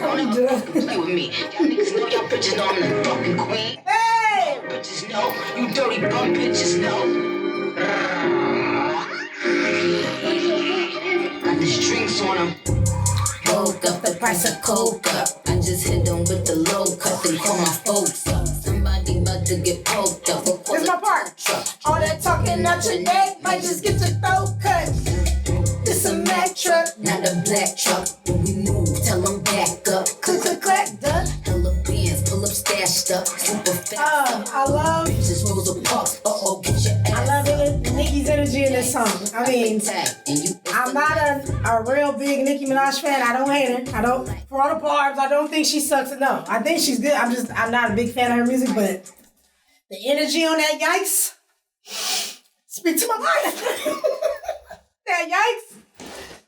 Don't ever fucking play with me. Y'all niggas know y'all bitches know I'm the fucking queen. Hey! Bitches know. You dirty bum bitches know. Got the strings on them. Woke up the price of coca. I just hit them with the low cut and call my folks up. Somebody about to get poked up. This my part. All that talking out your neck might just get your throat cut. This a Mack truck, not a black truck. When we move, tell them back up. click, clack, done. Hella bands, pull up, stashed up. Super fast up. I love Bitches, Rosa Parks. Get your ass. I love Nicki's energy in this song. I mean, I'm not a real big Nicki Minaj fan. I don't hate her. I don't, for all the barbs, I don't think she sucks. No, I think she's good. I'm not a big fan of her music, but the energy on that yikes, speak to my life. That yikes,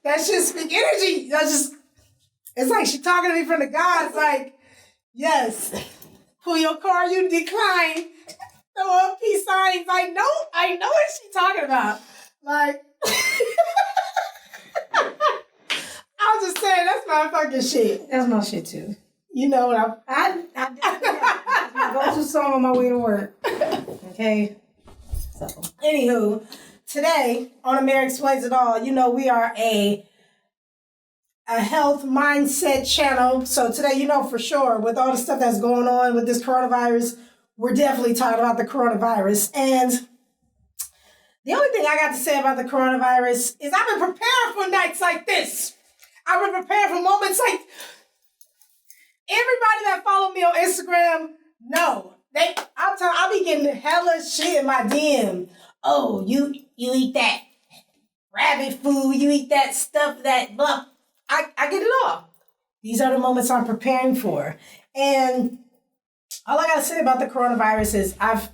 that shit speak energy. It's like she talking to me from the gods, like, yes, pull your car, you decline. Throw up peace signs. I know what she's talking about. Like, I'll just say that's my fucking shit. That's my shit too. You know what that's my go-to song on my way to work. Okay. So, anywho, today on Ameerah Explains It All, you know we are a health mindset channel. So today, you know for sure, with all the stuff that's going on with this coronavirus, we're definitely talking about the coronavirus. And the only thing I got to say about the coronavirus is I've been prepared for nights like this. I've been prepared for moments like everybody that follow me on Instagram know. I'll be getting hella shit in my DM. Oh, you eat that rabbit food, you eat that stuff, that blah. I get it all. These are the moments I'm preparing for. And all I got to say about the coronavirus is I've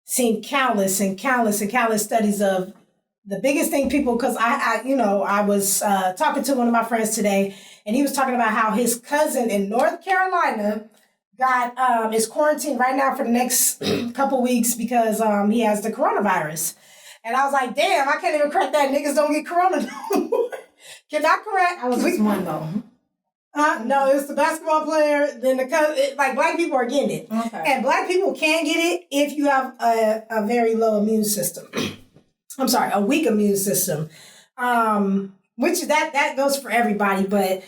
seen countless studies of the biggest thing people, because I was talking to one of my friends today, and he was talking about how his cousin in North Carolina is quarantined right now for the next couple weeks because he has the coronavirus. And I was like, damn, I can't even crack that. Niggas don't get corona no more. Can I correct? I was just one though. No, it's the basketball player. Then the cousin. Like black people are getting it, okay. And black people can get it if you have a very low immune system. I'm sorry, a weak immune system. Which that goes for everybody, but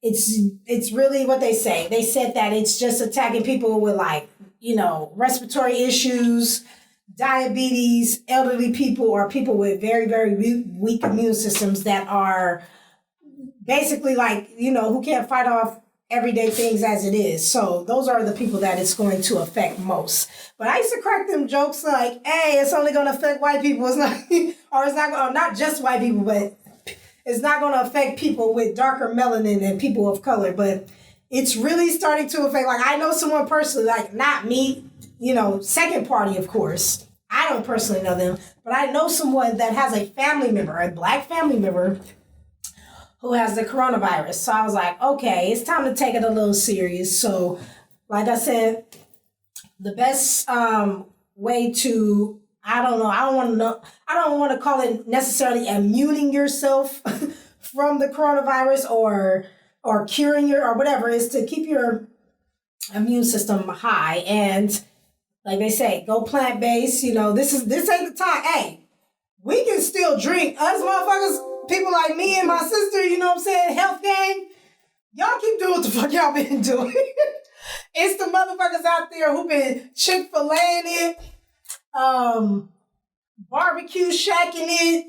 it's really what they say. They said that it's just attacking people with respiratory issues, diabetes, elderly people, or people with very, very weak immune systems that are basically who can't fight off everyday things as it is. So those are the people that it's going to affect most. But I used to crack them jokes like, hey, it's only going to affect white people. It's not, or it's not just white people, but it's not going to affect people with darker melanin and people of color. But it's really starting to affect, I know someone personally, not me, second party, of course. I don't personally know them, but I know someone that has a family member, a black family member, who has the coronavirus. So I was like, okay, it's time to take it a little serious. So, like I said, the best way to, I don't want to call it necessarily immuning yourself from the coronavirus or curing or whatever, is to keep your immune system high. And like they say, go plant-based. This ain't the time. Hey, we can still drink. Us motherfuckers, people like me and my sister, you know what I'm saying, health gang, y'all keep doing what the fuck y'all been doing. It's the motherfuckers out there who been Chick-fil-Aing it, barbecue shacking it,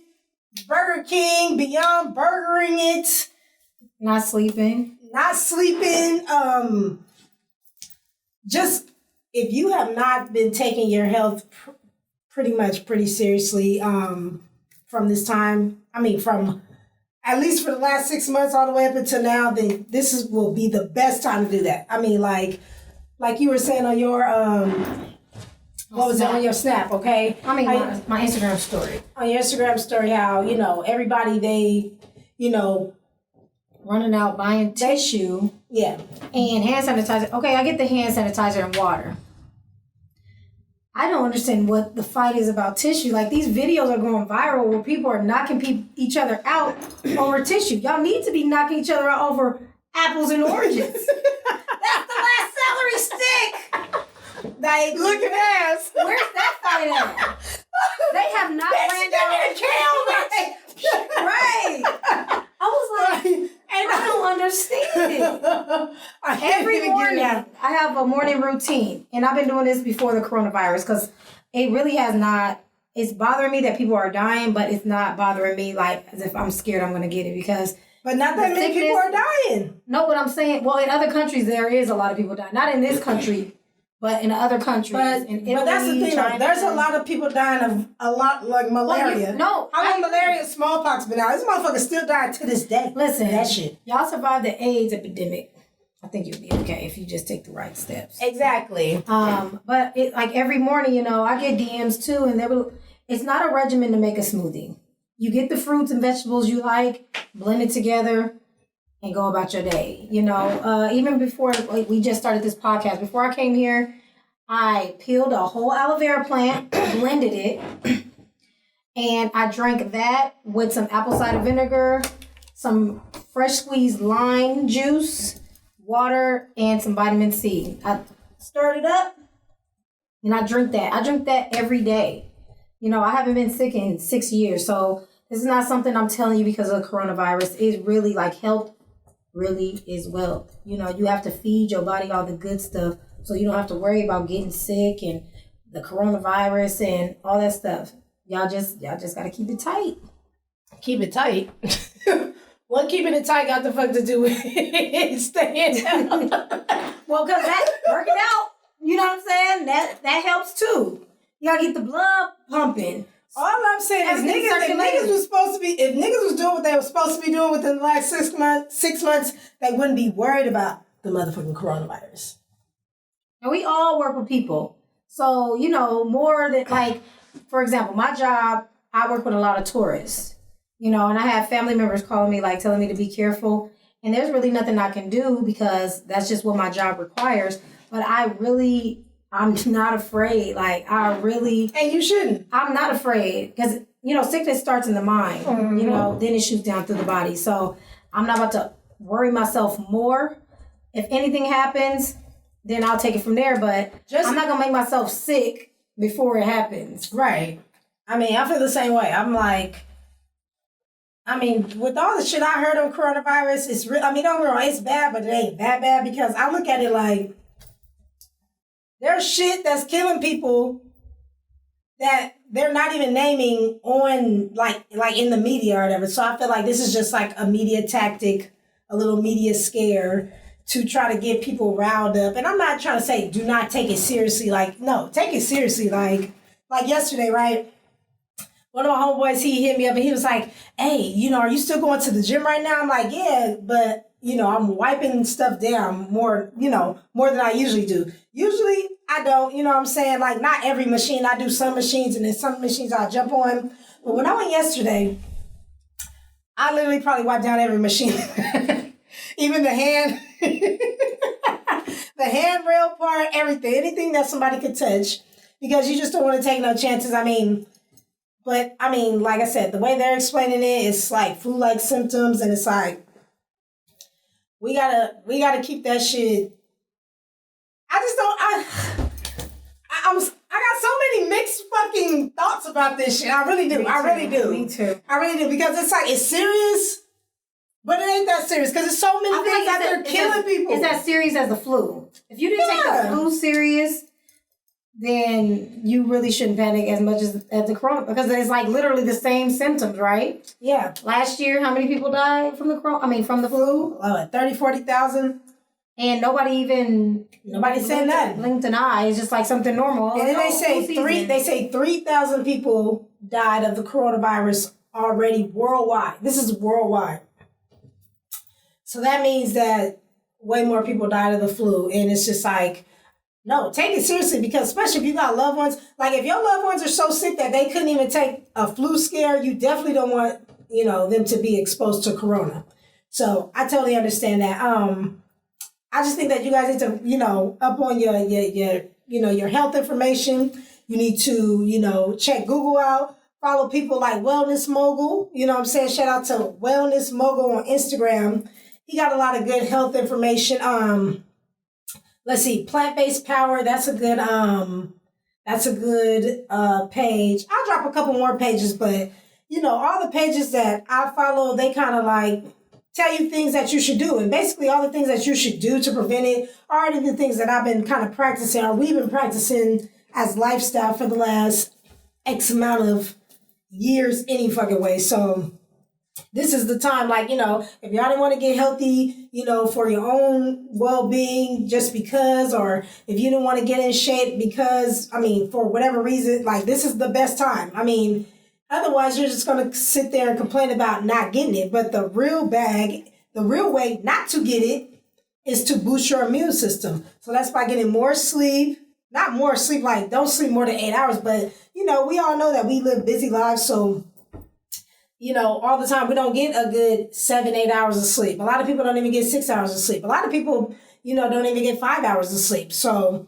Burger King, Beyond Burgering it. Not sleeping. Just, if you have not been taking your health pretty seriously from this time, from at least for the last 6 months all the way up until now, then will be the best time to do that. Like you were saying on your what was it on your Snap, okay? My Instagram story. On your Instagram story, how everybody they running out buying tissue, yeah, and hand sanitizer. Okay, I get the hand sanitizer and water. I don't understand what the fight is about tissue. These videos are going viral where people are knocking each other out over tissue. Y'all need to be knocking each other out over apples and oranges. That's the last celery stick. Like, Look at ass. where's that fight at? They have not ran down. Right. I was like, I don't understand it. Every morning, I have a morning routine, and I've been doing this before the coronavirus because it really has not. It's bothering me that people are dying, but it's not bothering me like as if I'm scared I'm going to get it because. But not that many people are dying. No, what I'm saying, well, in other countries there is a lot of people dying. Not in this country, but in other countries. But that's the thing, China, there's a lot of people dying of a lot like malaria. How long malaria and smallpox been out? This motherfucker still dying to this day. Listen, that shit. Y'all survived the AIDS epidemic. I think you'll be okay if you just take the right steps. Exactly. But like every morning, I get DMs too, and it's not a regimen to make a smoothie. You get the fruits and vegetables you like, blend it together, and go about your day. Even before we just started this podcast, before I came here, I peeled a whole aloe vera plant, blended it, and I drank that with some apple cider vinegar, some fresh squeezed lime juice, water, and some vitamin C. I stirred it up, and I drink that. I drink that every day. I haven't been sick in 6 years, so this is not something I'm telling you because of the coronavirus. It's really like health really is wealth. You have to feed your body all the good stuff so you don't have to worry about getting sick and the coronavirus and all that stuff. Y'all just got to keep it tight. Keep it tight? What keeping it tight got the fuck to do with staying down? Well, because that's working out. You know what I'm saying? That helps too. You gotta get the blood pumping. All I'm saying is if niggas was doing what they were supposed to be doing within the last 6 months, they wouldn't be worried about the motherfucking coronavirus. And we all work with people. So, more than like, for example, my job, I work with a lot of tourists, and I have family members calling me, like telling me to be careful. And there's really nothing I can do because that's just what my job requires. But I'm not afraid. Like, and you shouldn't. I'm not afraid because, sickness starts in the mind, then it shoots down through the body. So I'm not about to worry myself more. If anything happens, then I'll take it from there. But I'm not going to make myself sick before it happens. Right. I feel the same way. I'm like, with all the shit I heard on coronavirus, it's real. Don't get me wrong, it's bad, but it ain't that bad because I look at it like, there's shit that's killing people that they're not even naming on like in the media or whatever. So I feel like this is just like a media tactic, a little media scare to try to get people riled up. And I'm not trying to say do not take it seriously. Like, no, take it seriously. Like yesterday, right? One of my homeboys, he hit me up and he was like, hey, are you still going to the gym right now? I'm like, yeah, but I'm wiping stuff down more than I usually do. Usually I don't, what I'm saying? Like, not every machine. I do some machines and then some machines I'll jump on. But when I went yesterday, I literally probably wiped down every machine. Even the handrail part, everything. Anything that somebody could touch. Because you just don't want to take no chances. But like I said, the way they're explaining it, it's like flu-like symptoms and it's like, we gotta keep that shit. I got so many mixed fucking thoughts about this shit. I really do. Me too. I really do because it's like, it's serious, but it ain't that serious because there's so many things out there killing people. It's as serious as the flu. If you didn't take the flu serious, then you really shouldn't panic as much as the corona because it's like literally the same symptoms, right? Yeah. Last year, how many people died from the from the flu? 30,000, 40,000. And nobody said nothing. Blinked an eye. It's just like something normal. And then they say 3,000 people died of the coronavirus already worldwide. This is worldwide. So that means that way more people died of the flu. And it's just like, no, take it seriously because especially if you got loved ones, like if your loved ones are so sick that they couldn't even take a flu scare, you definitely don't want, them to be exposed to corona. So I totally understand that. I just think that you guys need to, up on your health information. You need to, check Google out, follow people like Wellness Mogul. You know what I'm saying? Shout out to Wellness Mogul on Instagram. he got a lot of good health information. Let's see, Plant-Based Power. That's a good page. I'll drop a couple more pages, but all the pages that I follow, they kind of like tell you things that you should do. And basically all the things that you should do to prevent it are already the things that I've been kind of practicing, or we've been practicing as lifestyle for the last X amount of years any fucking way. So this is the time, like, if y'all didn't want to get healthy, for your own well-being just because, or if you didn't want to get in shape because, for whatever reason, like, this is the best time. Otherwise, you're just going to sit there and complain about not getting it. But the real way not to get it is to boost your immune system. So that's by getting more sleep. Not more sleep, like don't sleep more than 8 hours. But, we all know that we live busy lives. So, all the time we don't get a good 7-8 hours of sleep. A lot of people don't even get 6 hours of sleep. A lot of people, don't even get 5 hours of sleep. So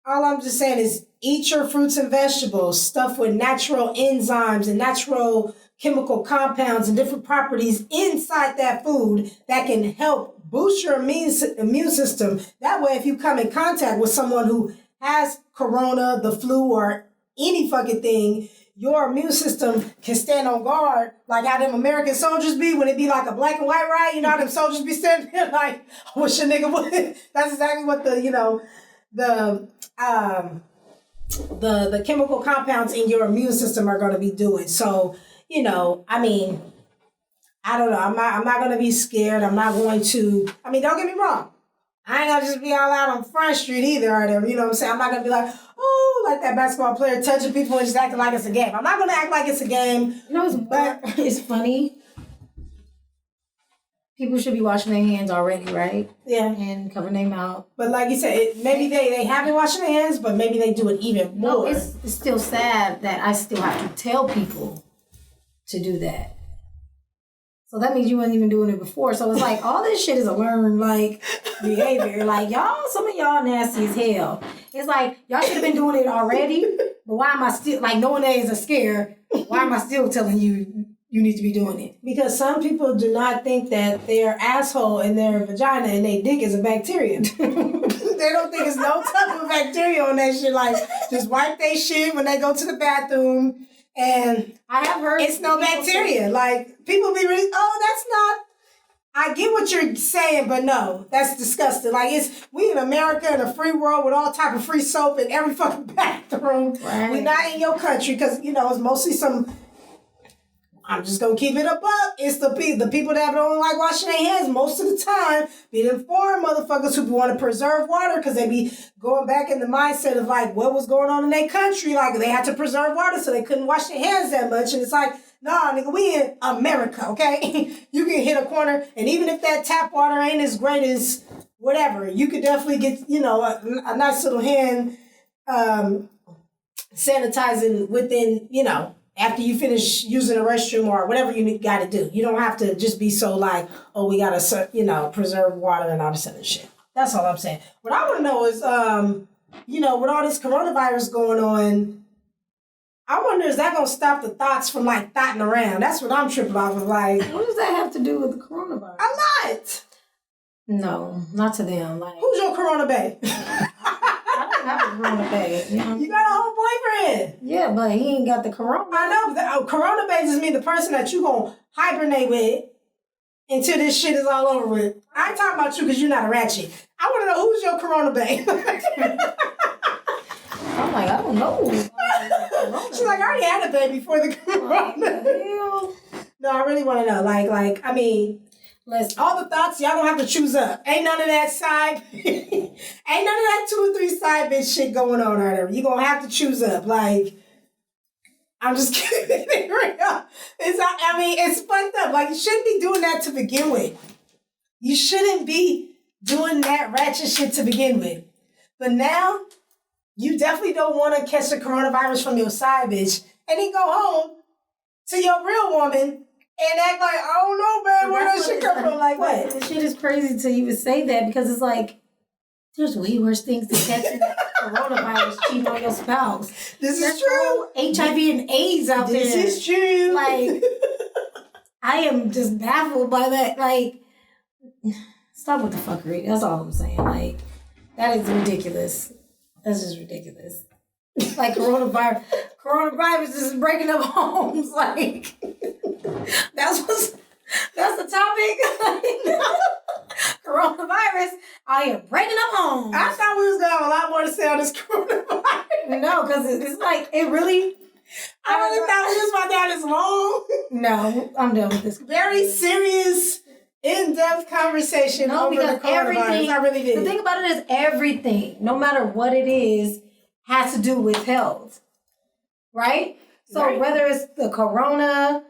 all I'm just saying is eat your fruits and vegetables, stuff with natural enzymes and natural chemical compounds and different properties inside that food that can help boost your immune system. That way, if you come in contact with someone who has corona, the flu, or any fucking thing, your immune system can stand on guard, like how them American soldiers be when it be like a black and white riot. How them soldiers be standing there like, I wish a nigga would. That's exactly what the chemical compounds in your immune system are going to be doing. So, I don't know. I'm not going to be scared. I'm not going to, don't get me wrong. I ain't going to just be all out on Front Street either. Or whatever, you know what I'm saying? I'm not going to be like, like that basketball player touching people and just acting like it's a game. I'm not going to act like it's a game. It's funny. People should be washing their hands already, right? Yeah. And covering their mouth. But like you said, maybe they have been washing their hands, but maybe they do it even more. No, it's still sad that I still have to tell people to do that. So that means you weren't even doing it before. So it's like, all this shit is a learned, behavior. Like, some of y'all nasty as hell. It's like, y'all should have been doing it already. But why am I still, knowing that is a scare, why am I still telling you need to be doing it? Because some people do not think that their asshole and their vagina and their dick is a bacteria. They don't think it's no type of bacteria on that shit. Just wipe their shit when they go to the bathroom. And I have heard it's no bacteria. People be really, that's not, I get what you're saying, but no, that's disgusting. We in America in a free world with all type of free soap in every fucking bathroom. Right. We're not in your country because, it's mostly some, I'm just going to keep it a buck. It's the people that don't like washing their hands most of the time. Be them foreign motherfuckers who want to preserve water because they be going back in the mindset of what was going on in their country. They had to preserve water so they couldn't wash their hands that much. And it's nah, nigga, we in America, okay? You can hit a corner, and even if that tap water ain't as great as whatever, you could definitely get, a nice little hand sanitizing within, after you finish using a restroom or whatever you got to do. You don't have to just be so we got to, preserve water and all this other shit. That's all I'm saying. What I want to know is, with all this coronavirus going on, I wonder, is that going to stop the thoughts from thoughting around? That's what I'm tripping off of. What does that have to do with the coronavirus? A lot. No, not to them. Who's your corona bae? I don't have a corona bae. You got a whole boyfriend. Yeah, but he ain't got the corona. I know. But corona bae just mean the person that you going to hibernate with until this shit is all over with. I ain't talking about you because you're not a ratchet. I want to know, who's your corona bae? I'm I don't know. She's I already had a baby before the corona. No, I really want to know. All the thoughts, y'all gonna have to choose up. Ain't none of that side, ain't none of that 2 or 3 side bitch shit going on or whatever. You gonna have to choose up. I'm just kidding. It's fucked up. You shouldn't be doing that to begin with. You shouldn't be doing that ratchet shit to begin with. But now, you definitely don't want to catch the coronavirus from your side bitch and then go home to your real woman and act like, I don't know, man, where that shit come from? What? This shit is crazy to even say that because it's there's way worse things to catch than coronavirus cheating on your spouse. This is true. HIV and AIDS out there. This is true. I am just baffled by that. Like, stop with the fuckery. That's all I'm saying. Like, that is ridiculous. That's just ridiculous. Like coronavirus is breaking up homes. Like, that's the topic. Coronavirus, I am breaking up homes. I thought we was gonna have a lot more to say on this coronavirus. No, because it's like, it really... I really thought we was about to have this long. No, I'm done with this. Very serious, in-depth conversation over the coronavirus. I really did. The thing about it is everything, no matter what it is, has to do with health. Right? So whether it's the corona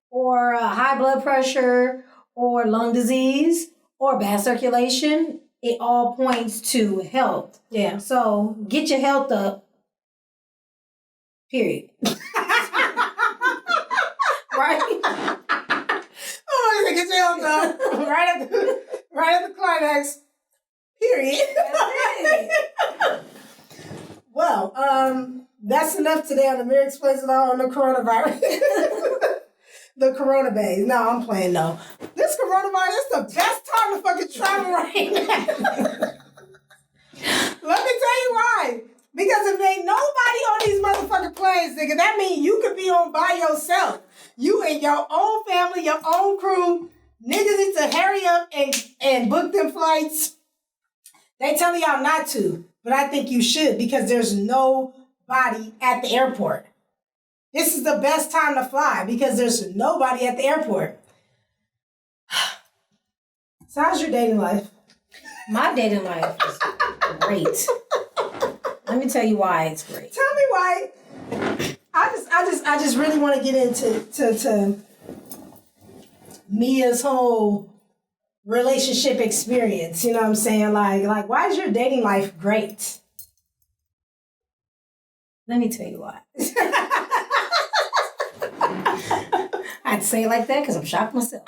or high blood pressure or lung disease or bad circulation, it all points to health. Yeah. So get your health up. Period. Right? Oh, get your health up. right at the climax. Period. Well, that's enough today on Ameerah Explains It All on the coronavirus. The corona bays. No, I'm playing no. This coronavirus is the best time to fucking travel right now. Let me tell you why. Because if ain't nobody on these motherfucking planes, nigga, that means you could be on by yourself. You and your own family, your own crew. Niggas need to hurry up and book them flights. They telling y'all not to, but I think you should because there's nobody at the airport. This is the best time to fly because there's nobody at the airport. So how's your dating life? My dating life is great. Let me tell you why it's great. Tell me why. I just really want to get into to Mia's whole relationship experience. You know what I'm saying? Like why is your dating life great? Let me tell you why. I'd say it like that because I'm shocked myself.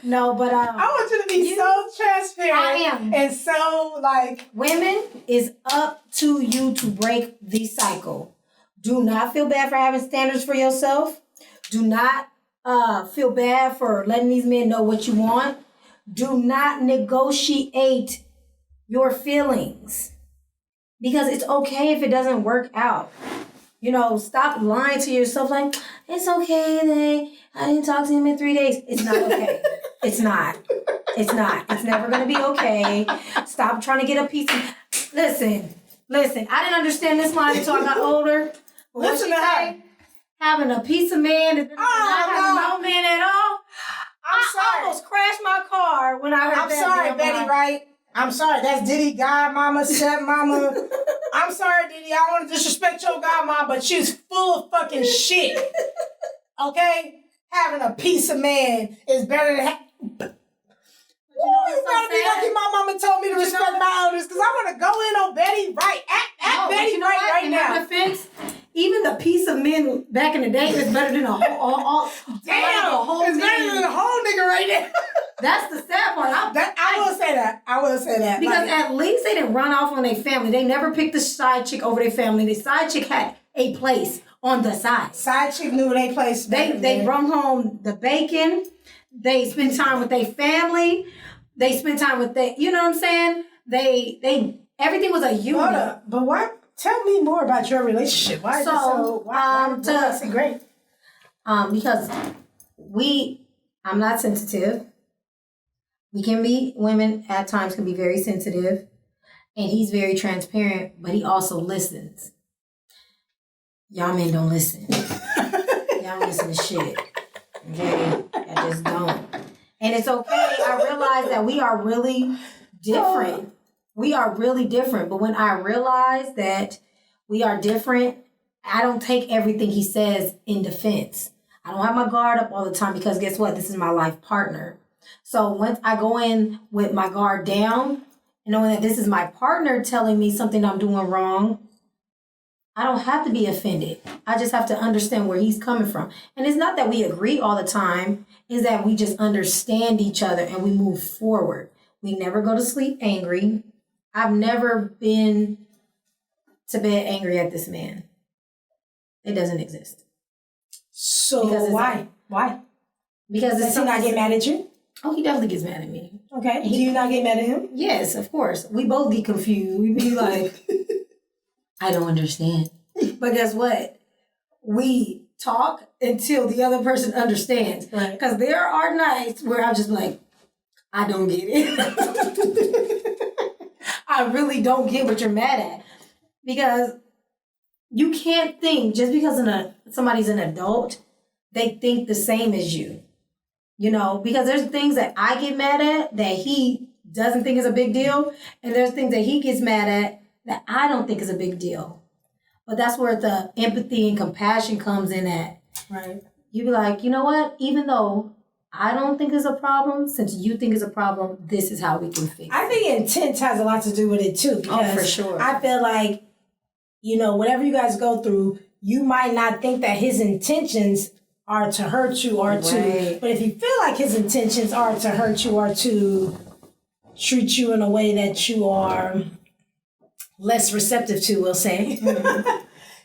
No, but I want you to be so transparent. I am. And so like women, is up to you to break the cycle. Do not feel bad for having standards for yourself. Do not feel bad for letting these men know what you want. Do not negotiate your feelings. Because it's okay if it doesn't work out. You know, stop lying to yourself like, it's okay, I didn't talk to him in 3 days. It's not okay. It's not. It's not. It's never going to be okay. Stop trying to get a piece of... Listen. I didn't understand this line until I got older. Listen to her. Having a piece of man and not having no man at all. I almost crashed my car when I heard I'm that. sorry, Betty Wright. I'm sorry. That's Diddy godmama, stepmama. I'm sorry, Diddy. I don't want to disrespect your godmama, but she's full of fucking shit. Okay? Having a piece of man is better than... You gotta be lucky my mama told me to respect my elders because I want to go in on Betty Wright. At Betty Wright right now. In defense, even the piece of men back in the day is better than a whole it's better than a whole nigga right now. That's the sad part. I will say that. Because at least they didn't run off on their family. They never picked the side chick over their family. The side chick had a place on the side. Side chick knew their place. They brought home the bacon. They spent time with their family. They spent time with you know what I'm saying? They everything was a unit. Hold up. But why? Tell me more about your relationship. Why is it so? Why is it great? Because I'm not sensitive. We can be, women at times can be very sensitive, and he's very transparent, but he also listens. Y'all men don't listen. Y'all don't listen to shit. Okay? I just don't. And it's okay. I realize that we are really different. We are really different. But when I realize that we are different, I don't take everything he says in defense. I don't have my guard up all the time because guess what? This is my life partner. So once I go in with my guard down, knowing that this is my partner telling me something I'm doing wrong, I don't have to be offended. I just have to understand where he's coming from. And it's not that we agree all the time. It's that we just understand each other and we move forward. We never go to sleep angry. I've never been to bed angry at this man. It doesn't exist. So why? Why? Because does he not get mad at you? Oh, he definitely gets mad at me. Okay. Do you not get mad at him? Yes, of course. We both get confused. We be like, I don't understand. But guess what? We talk until the other person understands. Right. Because there are nights where I'm just like, I don't get it. I really don't get what you're mad at. Because you can't think, just because somebody's an adult, they think the same as you. You know, because there's things that I get mad at that he doesn't think is a big deal. And there's things that he gets mad at that I don't think is a big deal. But that's where the empathy and compassion comes in at. Right. You be like, you know what? Even though I don't think it's a problem, since you think it's a problem, this is how we can fix it. I think intent has a lot to do with it too. Because for sure. I feel like, you know, whatever you guys go through, you might not think that his intentions are to hurt you or to, but if you feel like his intentions are to hurt you or to treat you in a way that you are less receptive to, we'll say,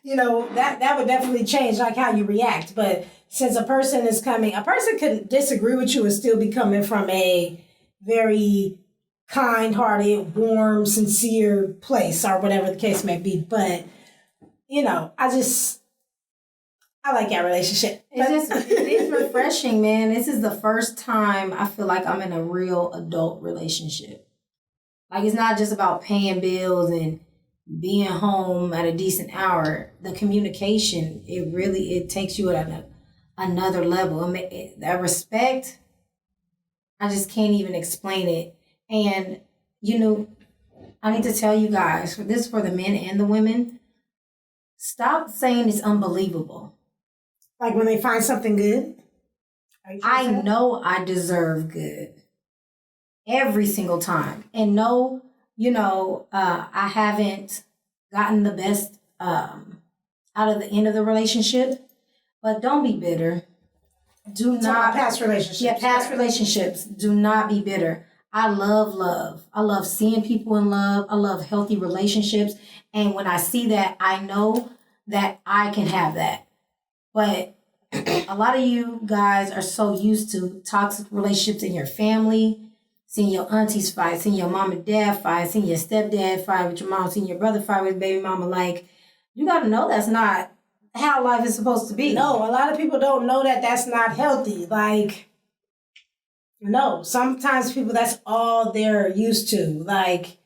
you know, that would definitely change like how you react. But since a person could disagree with you and still be coming from a very kind-hearted, warm, sincere place or whatever the case may be. But, you know, I like our relationship. It's refreshing, man. This is the first time I feel like I'm in a real adult relationship. Like, it's not just about paying bills and being home at a decent hour. The communication, it takes you at another level. That respect, I just can't even explain it. And, you know, I need to tell you guys, this is for the men and the women, stop saying it's unbelievable. Like when they find something good? I know I deserve good every single time. And no, you know, I haven't gotten the best out of the end of the relationship. But don't be bitter. Do not. Past relationships. Yeah, past relationships. Do not be bitter. I love love. I love seeing people in love. I love healthy relationships. And when I see that, I know that I can have that. But a lot of you guys are so used to toxic relationships in your family, seeing your aunties fight, seeing your mom and dad fight, seeing your stepdad fight with your mom, seeing your brother fight with baby mama. Like, you got to know that's not how life is supposed to be. No, a lot of people don't know that that's not healthy. Like, no, sometimes people, that's all they're used to. Like,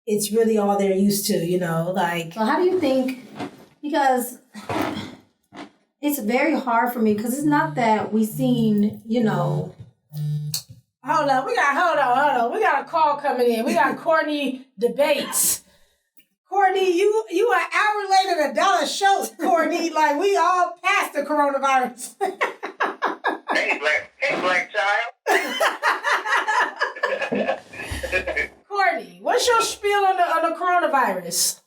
it's really all they're used to, you know, like. So how do you think, because it's very hard for me, because it's not that we seen, you know. Hold on. We got a call coming in. We got Courtney debates. Courtney, you an hour later than Dallas Schultz, Courtney. Like, we all passed the coronavirus. Hey, black child. Courtney, what's your spiel on the coronavirus?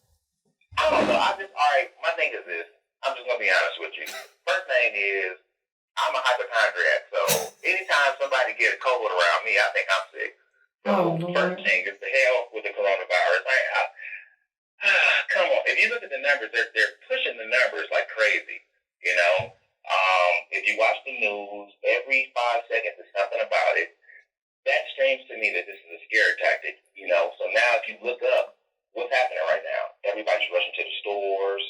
I don't know. All right, my thing is this. I'm just going to be honest with you. First thing is, I'm a hypochondriac, so anytime somebody gets cold around me, I think I'm sick. So first thing is the hell with the coronavirus. Come on. If you look at the numbers, they're pushing the numbers like crazy, you know. If you watch the news, every 5 seconds there's something about it. That screams to me that this is a scare tactic, you know. So now if you look up what's happening right now, everybody's rushing to the stores,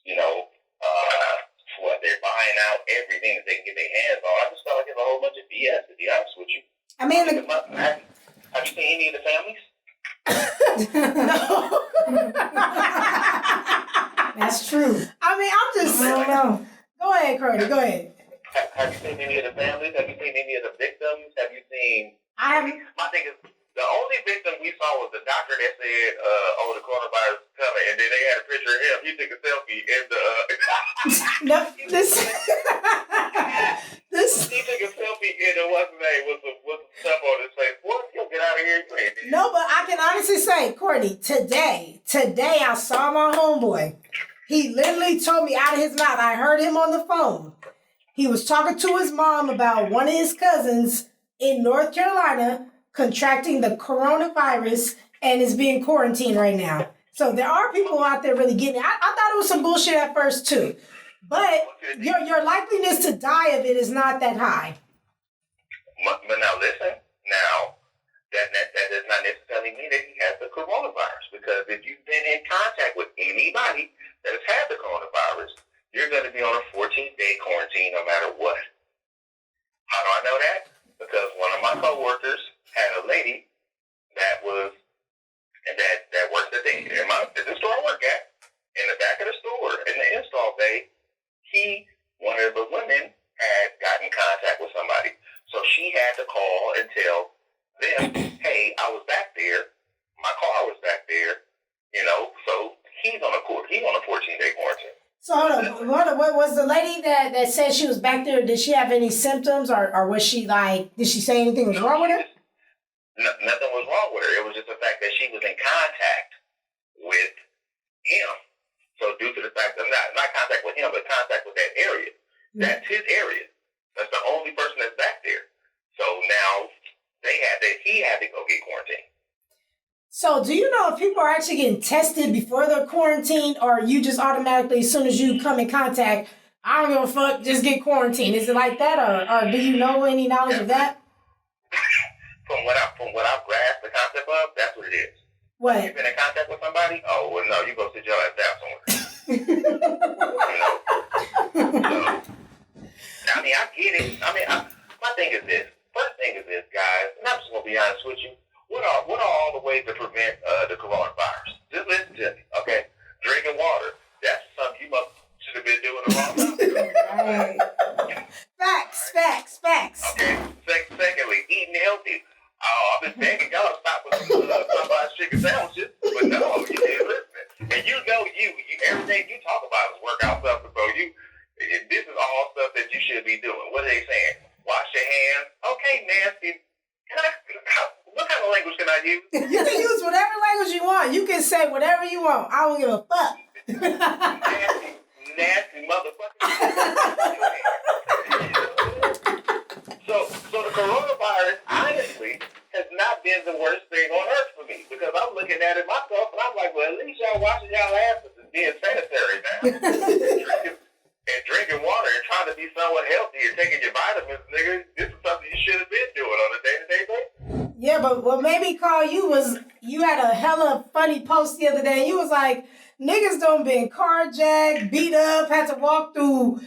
you know. They're buying out everything that they can get their hands on. I just felt like it's a whole bunch of BS, to be honest with you. I mean, have you seen any of the families? No. That's true. I mean, I'm just saying. No. Go ahead, Courtney. Go ahead. Have you seen any of the families? Have you seen any of the victims? Have you seen? I haven't. My thing is, the only victim we saw was the doctor that said, the coronavirus is coming, and then they had a picture of him. He took a selfie in the... No, this... He took a selfie in the, what's his name, with the stuff on his face. What? Yo, get out of here. No, but I can honestly say, Courtney, today I saw my homeboy. He literally told me out of his mouth. I heard him on the phone. He was talking to his mom about one of his cousins in North Carolina contracting the coronavirus and is being quarantined right now. So there are people out there really getting it. I thought it was some bullshit at first too. But your likeliness to die of it is not that high. But now listen, that does not necessarily mean that he has the coronavirus, because if you've been in contact with anybody that has had the coronavirus, you're going to be on a 14-day quarantine no matter what. How do I know that? Because one of my coworkers had a lady that works at the store I work at. In the back of the store, in the install bay, one of the women had gotten in contact with somebody. So she had to call and tell them, hey, I was back there. My car was back there. So he's on a 14-day quarantine. So hold on. What was the lady that said she was back there? Did she have any symptoms, or was she did she say anything was wrong with her? Nothing was wrong with her. It was just the fact that she was in contact with him. So due to the fact that not contact with him, but contact with that area. Mm-hmm. That's his area. That's the only person that's back there. So now he had to go get quarantined. So do you know if people are actually getting tested before they're quarantined, or you just automatically, as soon as you come in contact, I don't give a fuck, just get quarantined? Is it like that, or do you know any knowledge of that? From what I've grasped the concept of, that's what it is. What? You've been in contact with somebody? Oh, well, no, you go sit your ass down somewhere. I mean, I get it. I mean, my thing is this. First thing is this, guys, and I'm just going to be honest with you. What are all the ways to prevent the coronavirus? Just listen to me, okay? Drinking water. That's something you should have been doing a long time ago. Facts. Okay. Secondly, eating healthy. Oh, I've been begging y'all to stop with Popeye's chicken sandwiches, but no, you didn't listen. And you everything you talk about is workout stuff, so this is all stuff that you should be doing. What are they saying? Wash your hands. Okay, nasty. What kind of language can I use? You can use whatever language you want. You can say whatever you want. I don't give a fuck. nasty motherfucker. So the coronavirus, honestly, has not been the worst thing on earth for me, because I'm looking at it myself and I'm like, well, at least y'all washing y'all asses and being sanitary now. and drinking water and trying to be somewhat healthy and taking your vitamins, nigga. This is something you should have been doing on a day-to-day basis. Yeah, but what made me call you was you had a hella funny post the other day. You was like, niggas don't been carjacked, beat up, had to walk through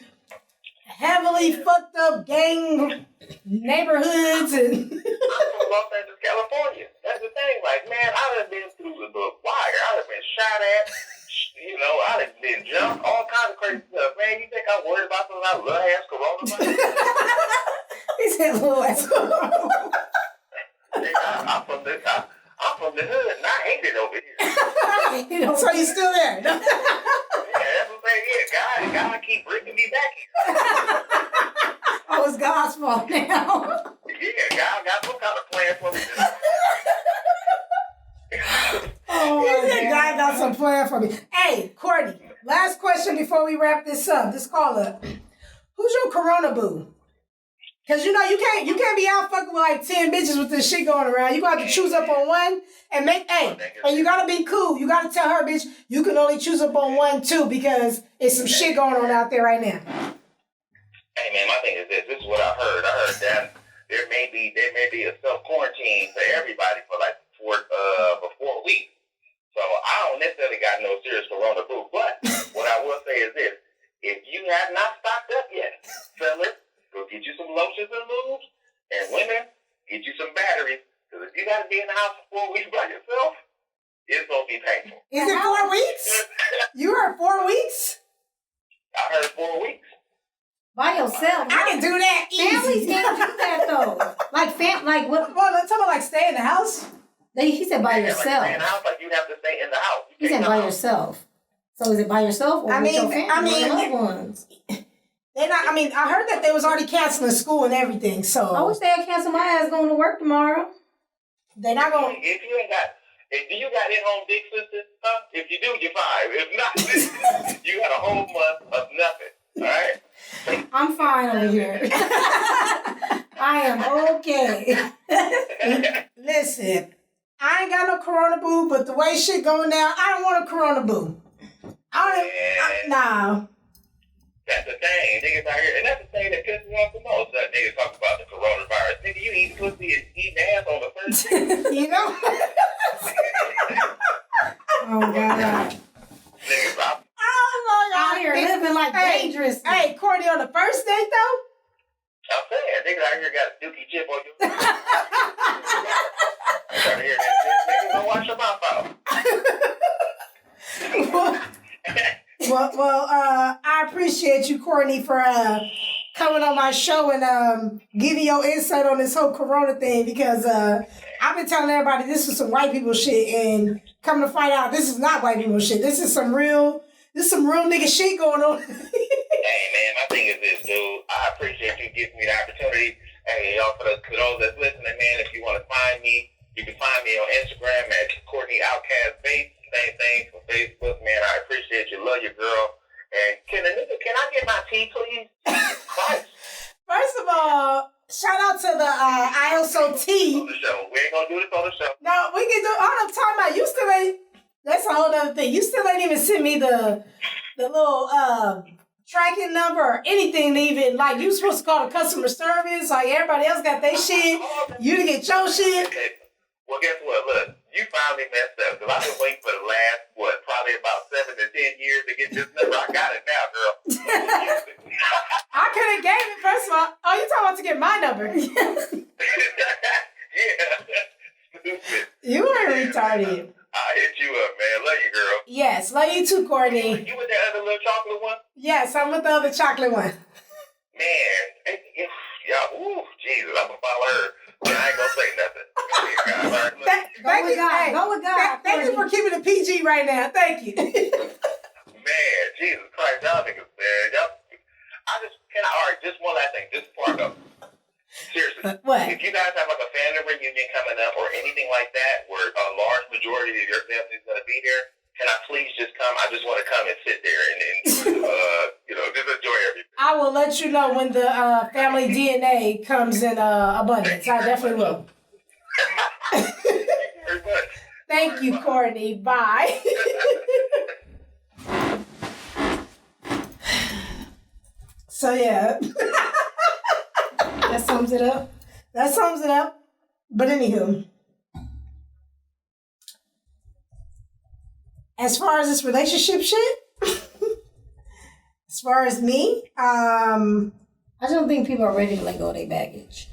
heavily fucked up gang neighborhoods. And I'm from Los Angeles, California. That's the thing. Like, man, I done been through the wire. I done been shot at. You know, I done been jumped. All kinds of crazy stuff. Man, you think I'm worried about some little ass coronavirus? He said little ass coronavirus. I'm from the hood, and I hate it over here. So you still there? Yeah, that's what they is. God keep bringing me back here. Oh, it's God's fault now. Yeah, God got some kind of plan for me. Oh, he said God got some plan for me. Hey, Courtney, last question before we wrap this up. This call up. Who's your corona boo? Cause you know you can't be out fucking with like 10 bitches with this shit going around. You gotta have to choose up on one and and you gotta be cool. You gotta tell her, bitch, you can only choose up on one too, because it's some shit going on out there right now. Hey man, my thing is this. This is what I heard. I heard that there may be a self quarantine for everybody for 4 weeks. So I don't necessarily got no serious corona boo. But what I will say is this: if you have not stocked up yet, fellas, go get you some lotions and lubes, and women, get you some batteries. Because if you got to be in the house for 4 weeks by yourself, it's going to be painful. Is it 4 weeks? You heard 4 weeks? I heard 4 weeks. By yourself? I can do that easy. Families can't do that though. Like what? Well, let's talk about like stay in the house. He said by Like yourself. stay in the house, like you have to stay in the house. He said by yourself. So is it by yourself or with your family or loved ones? They're not. I mean, I heard that they was already canceling school and everything. So I wish they had canceled my ass going to work tomorrow. They're not going. If you got in-home dick sisters, if you do, you're fine. If not, you got a whole month of nothing. All right. I'm fine over here. I am okay. Listen, I ain't got no corona boo, but the way shit going down, I don't want a corona boo. Nah. That's the thing. Niggas out here, and that's the thing that pisses me off the most. That niggas talk about the coronavirus. Nigga, you eat pussy and eating ass on the first day. You know? Oh God. Niggas, Out here living like dangerous. Hey, Courtney, on the first date though? I'm saying, niggas out here got a dookie chip on you. Out here, niggas, go wash your mouth out. Well, I appreciate you, Courtney, for coming on my show and giving your insight on this whole Corona thing because I've been telling everybody this is some white people shit and coming to find out this is not white people shit. This is some real nigga shit going on. Hey, man, my thing is this, dude. I appreciate you giving me the opportunity. Hey, y'all, for those that's listening, man, if you want to find me, you can find me on Instagram at Courtney Outcast Bates. Same thing for Facebook, man. I appreciate you. Love you, girl. And can I get my tea, please? Christ. First of all, shout out to the ISO tea. On the show. We ain't gonna do this on the show. No, we can do. Hold up, time out. You still ain't. That's a whole other thing. You still ain't even send me the little tracking number or anything to even like. You supposed to call the customer service. Like everybody else got their shit. You to get your shit. Okay. Well, guess what? Look, you finally messed up because I've been waiting for the last probably about 7 to 10 years to get this number. I got it now, girl. I could have gave it first of all. Oh, you talking about to get my number? Yeah. Stupid. You are retarded. I hit you up, man. Love you, girl. Yes, love you too, Courtney. You with that other little chocolate one? Yes, I'm with the other chocolate one. Man, yeah, ooh, Jesus, I'm gonna follow her. But I ain't gonna say nothing. Thank you, Go with God. Thank you for keeping it PG right now. Thank you. Man, Jesus Christ, y'all niggas, man. Y'all, all right, just one last thing, just before I go. Seriously. What? If you guys have like a family reunion coming up or anything like that where a large majority of your family is going to be there, can I please just come? I just want to come and sit there and just enjoy everything. I will let you know when the family DNA comes in abundance. I definitely will. Thank you very much. Thank you, Courtney. Bye. So, yeah. That sums it up. That sums it up. But anywho, as far as this relationship shit, as far as me, I don't think people are ready to let go of their baggage.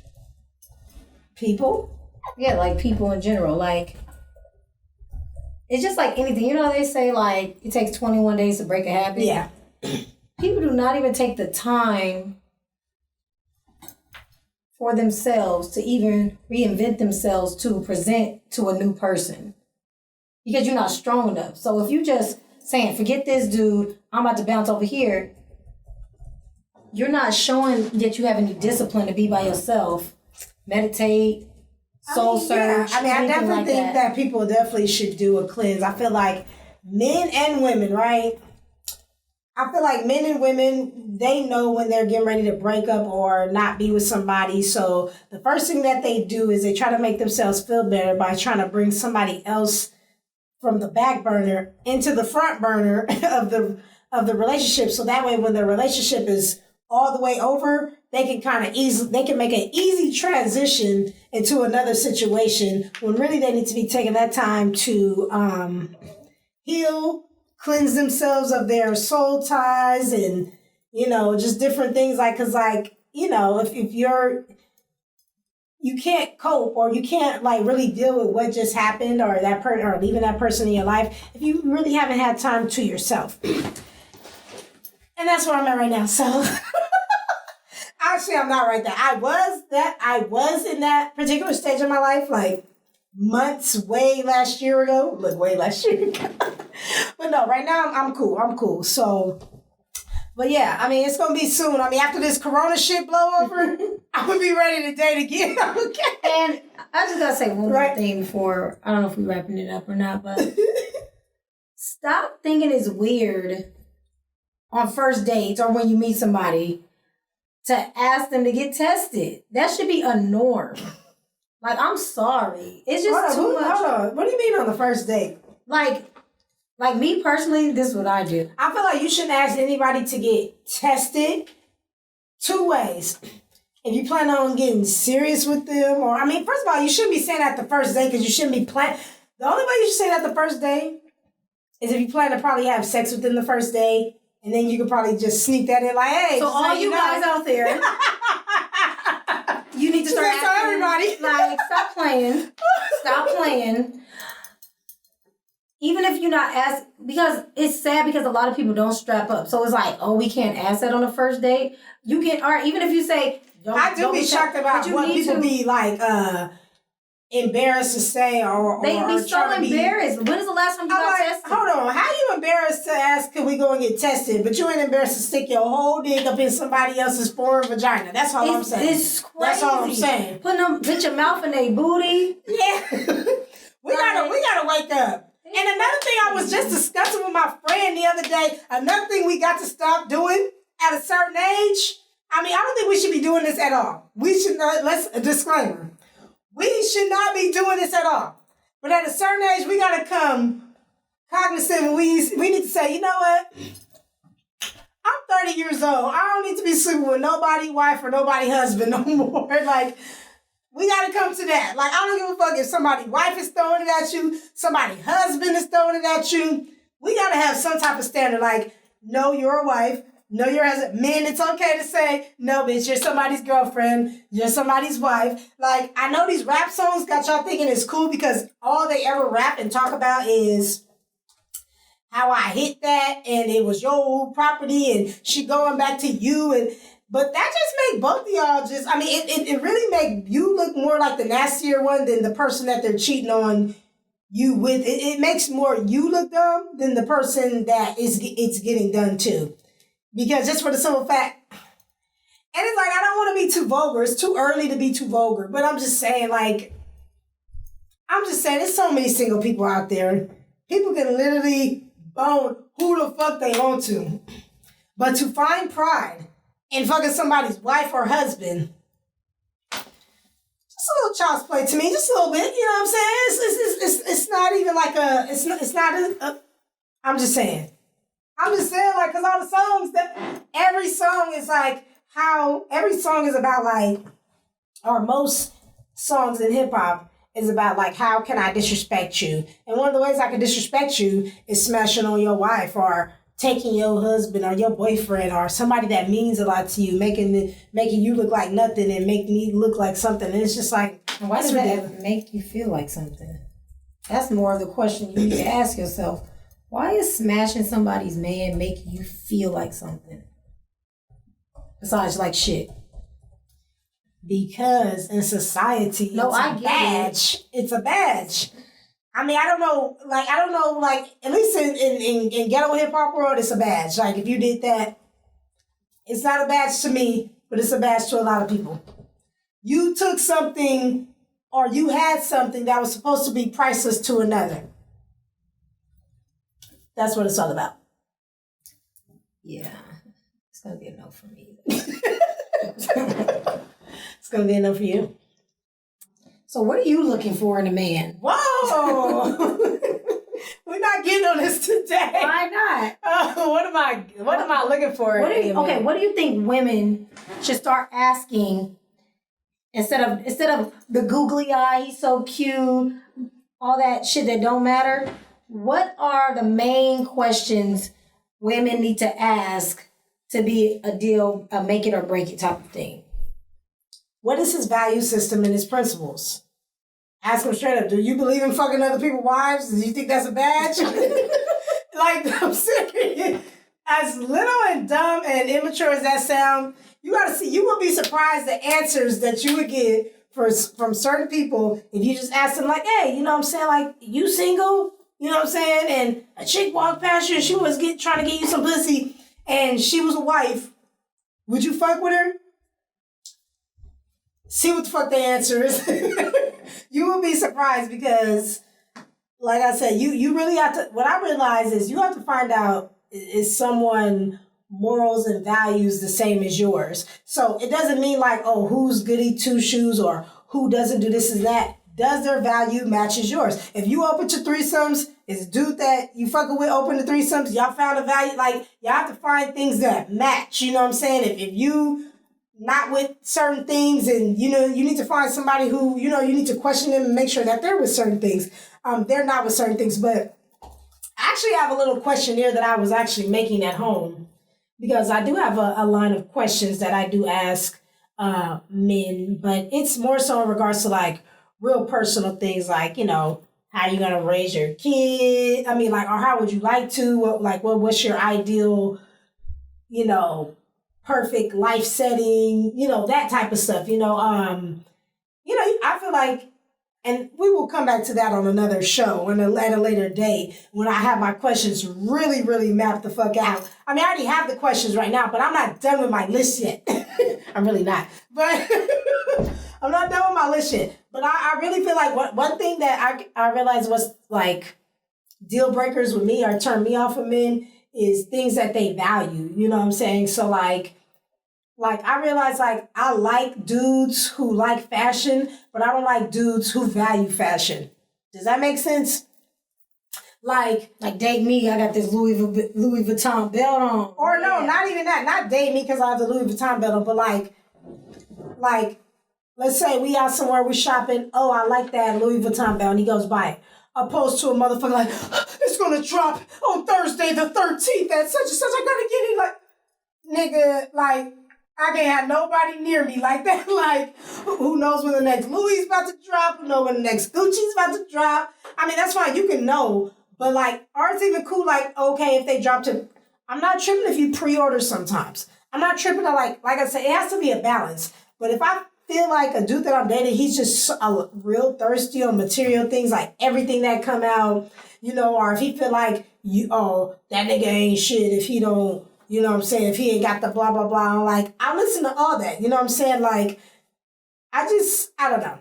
people, Yeah, like people in general. Like, it's just like anything. You know how they say, like, it takes 21 days to break a habit? yeah. People do not even take the time for themselves to even reinvent themselves to present to a new person because you're not strong enough. So if you just saying, forget this dude, I'm about to bounce over here, you're not showing that you have any discipline to be by yourself, meditate, soul search. I anything definitely like think that people definitely should do a cleanse. I feel like men and women, right? I feel like men and women, they know when they're getting ready to break up or not be with somebody. So the first thing that they do is they try to make themselves feel better by trying to bring somebody else from the back burner into the front burner of the relationship. So that way, when the relationship is all the way over, they can make an easy transition into another situation when really they need to be taking that time to heal, cleanse themselves of their soul ties and, just different things if you can't cope or you can't really deal with what just happened or that person or leaving that person in your life, if you really haven't had time to yourself. And that's where I'm at right now. So actually I'm not right there. I was in that particular stage of my life, months way last year ago. But no, right now I'm cool. So, but yeah, it's going to be soon. After this Corona shit blow over, I'm going to be ready to date again. Okay. And I just got to say one more thing before, I don't know if we're wrapping it up or not, but stop thinking it's weird on first dates or when you meet somebody to ask them to get tested. That should be a norm. I'm sorry. It's just too much. Hold on. What do you mean on the first date? Like me personally, this is what I do. I feel like you shouldn't ask anybody to get tested 2 ways. If you plan on getting serious with them, or, I mean, first of all, you shouldn't be saying that the first day because you shouldn't be planning. The only way you should say that the first day is if you plan to probably have sex with them the first day, and then you could probably just sneak that in like, hey. So all you guys out there, you need to start asking everybody. Like, stop playing. Stop playing. Even if you're not asked, because it's sad because a lot of people don't strap up. So it's like, oh, we can't ask that on the first date. You get, or even if you say, I do be shocked about what people be like embarrassed to say or they be so embarrassed. When is the last time you got tested? Hold on, how you embarrassed to ask can we go and get tested, but you ain't embarrassed to stick your whole dick up in somebody else's foreign vagina? That's all I'm saying. It's crazy. That's all I'm saying. Put your mouth in their booty. Yeah, we gotta wake up. And another thing I was just discussing with my friend the other day, another thing we got to stop doing at a certain age. I mean, I don't think we should be doing this at all. We should not, a disclaimer. We should not be doing this at all. But at a certain age, we got to come cognizant and we need to say, you know what? I'm 30 years old. I don't need to be sleeping with nobody wife or nobody husband no more. Like, we got to come to that. Like, I don't give a fuck if somebody's wife is throwing it at you, somebody's husband is throwing it at you. We got to have some type of standard. Like, no, you're a wife. No, you're men, it's okay to say, no, bitch, you're somebody's girlfriend, you're somebody's wife. Like, I know these rap songs got y'all thinking it's cool because all they ever rap and talk about is how I hit that and it was your property and she going back to you. But that just make both of y'all just, I mean, it really make you look more like the nastier one than the person that they're cheating on you with. It makes more you look dumb than the person that it's getting done to. Because just for the simple fact, and it's like, I don't want to be too vulgar. It's too early to be too vulgar. But I'm just saying, there's so many single people out there. People can literally bone who the fuck they want to. But to find pride in fucking somebody's wife or husband, just a little child's play to me. Just a little bit, you know what I'm saying? It's not even like I'm just saying. Like, because all the songs, every song is about, like, or most songs in hip-hop is about, like, how can I disrespect you? And one of the ways I can disrespect you is smashing on your wife or taking your husband or your boyfriend or somebody that means a lot to you, making you look like nothing and make me look like something. And it's just like, why does that make you feel like something? That's more of the question you need to ask yourself. Why is smashing somebody's man making you feel like something? Besides, like shit. Because in society, it's a badge. I mean, I don't know, at least in ghetto hip hop world, it's a badge. Like, if you did that, it's not a badge to me, but it's a badge to a lot of people. You took something, or you had something that was supposed to be priceless to another. That's what it's all about. Yeah. It's going to be a no for me. It's going to be a no for you. So what are you looking for in a man? Whoa! We're not getting on this today. Why not? What am I looking for? What do you think women should start asking instead of the googly eye, he's so cute, all that shit that don't matter? What are the main questions women need to ask to be a deal, a make it or break it type of thing? What is his value system and his principles? Ask him straight up, do you believe in fucking other people's wives? Do you think that's a badge? Like, I'm serious. As little and dumb and immature as that sound, you will be surprised the answers that you would get from certain people if you just ask them like, hey, you know what I'm saying? Like, you single? You know what I'm saying? And a chick walked past you and she was trying to get you some pussy and she was a wife. Would you fuck with her? See what the fuck the answer is. You will be surprised because, like I said, you really have to, what I realize is you have to find out, is someone morals and values the same as yours? So it doesn't mean like, oh, who's goody two shoes or who doesn't do this and that. does their value matches yours? If you open to threesomes, is a dude that you fucking with open to threesomes, y'all found a value, like, y'all have to find things that match, you know what I'm saying? If you not with certain things and, you know, you need to find somebody who, you know, you need to question them and make sure that they're with certain things. They're not with certain things, but I actually have a little questionnaire that I was actually making at home because I do have a line of questions that I do ask men, but it's more so in regards to like real personal things like, you know, how you going to raise your kid? I mean, like, or how would you like to? What's your ideal, you know, perfect life setting? You know, that type of stuff. You know, I feel like, and we will come back to that on another show at a later date when I have my questions really, really mapped the fuck out. I mean, I already have the questions right now, but I'm not done with my list yet. I'm really not, but I'm not done with my list yet. But I really feel like one thing that I realized was like deal breakers with me or turn me off of men is things that they value. You know what I'm saying? So like I realized like I like dudes who like fashion, but I don't like dudes who value fashion. Does that make sense? Like date me, I got this Louis Vuitton belt on. Or no, not even that. Not date me because I have the Louis Vuitton belt on, but like, let's say we out somewhere, we shopping. Oh, I like that Louis Vuitton belt, and he goes buy it. Opposed to a motherfucker like, it's gonna drop on Thursday the 13th at such and such. I gotta get it. Like, nigga, like, I can't have nobody near me like that. Like, who knows when the next Louis is about to drop? Who knows when the next Gucci's about to drop? I mean, that's fine. You can know. But, like, art's even cool. Like, okay, if they drop to... I'm not tripping if you pre-order sometimes. I'm not tripping to, like I said, it has to be a balance. But if I feel like a dude that I'm dating, he's just real thirsty on material things, like everything that come out, you know, or if he feel like, that nigga ain't shit if he don't... You know what I'm saying? If he ain't got the blah, blah, blah. Like, I listen to all that. You know what I'm saying? Like, I don't know.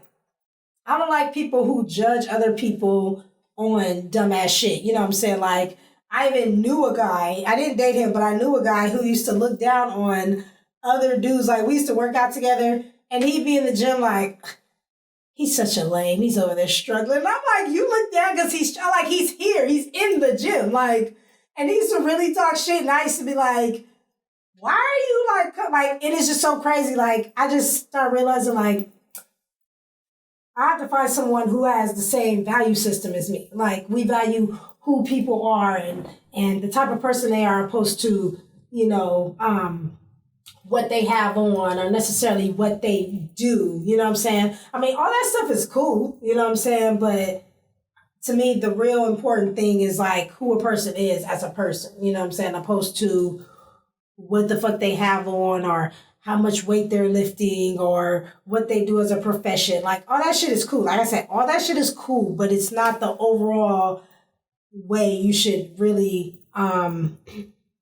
I don't like people who judge other people on dumbass shit. You know what I'm saying? Like, I even knew a guy. I didn't date him, but I knew a guy who used to look down on other dudes. Like, we used to work out together, and he'd be in the gym like, he's such a lame. He's over there struggling. And I'm like, you look down because he's here. He's in the gym. Like, and he used to really talk shit, and I used to be like, why are you like, and it's just so crazy. Like, I just start realizing, like, I have to find someone who has the same value system as me. Like, we value who people are and the type of person they are opposed to, you know, what they have on or necessarily what they do. You know what I'm saying? I mean, all that stuff is cool, you know what I'm saying? But to me, the real important thing is like who a person is as a person, you know what I'm saying? Opposed to what the fuck they have on or how much weight they're lifting or what they do as a profession. Like, all that shit is cool. Like I said, all that shit is cool, but it's not the overall way you should really